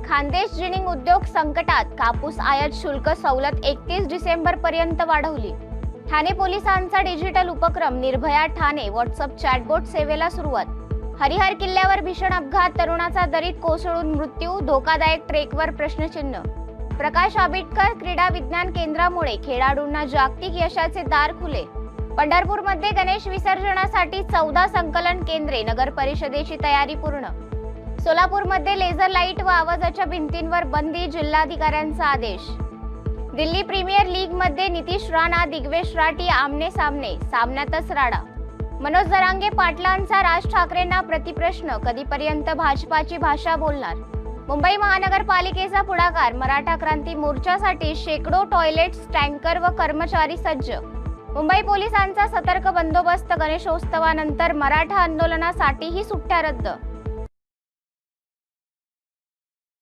Khandesh ginning उद्योग संकटात, कापूस आयात शुल्क सवलत 31 डिसेंबर पर्यंत वाढवली। ठाणे पोलिसांचा डिजिटल उपक्रम निर्भया ठाणे व्हॉट्सअप चॅटबॉट सेवेला सुरुवात। हरिहर किल्ल्यावर भीषण अपघात, तरुणाचा दरीत कोसळून मृत्यू, धोकादायक ट्रेकवर प्रश्नचिन्ह। प्रकाश आंबेडकर क्रीडा विज्ञान केंद्रामुळे खेळाडूंना जागतिक यशाचे दार खुले। पंढरपूरमध्ये गणेश विसर्जनासाठी 14 संकलन केंद्रे, नगर परिषदेची तयारी पूर्ण। सोलापूरमध्ये लेझर लाईट व आवाजाच्या भिंतींवर बंदी, जिल्हाधिकाऱ्यांचा आदेश। दिल्ली प्रीमियर लीग मध्ये नितीश राणा दिग्वेश राठी आमने सामने, सामन्यातच राडा। मनोज जरांगे पाटलांचा राज ठाकरेंना प्रतिप्रश्न, कधीपर्यंत भाजपाची भाषा बोलणार। मुंबई महानगरपालिकेचा पुढाकार, मराठा क्रांती मोर्चासाठी शेकडो टॉयलेट्स, टँकर व कर्मचारी सज्ज। मुंबई पोलिसांचा सतर्क बंदोबस्त, गणेशोत्सवानंतर मराठा आंदोलनासाठीही सुट्ट्या रद्द।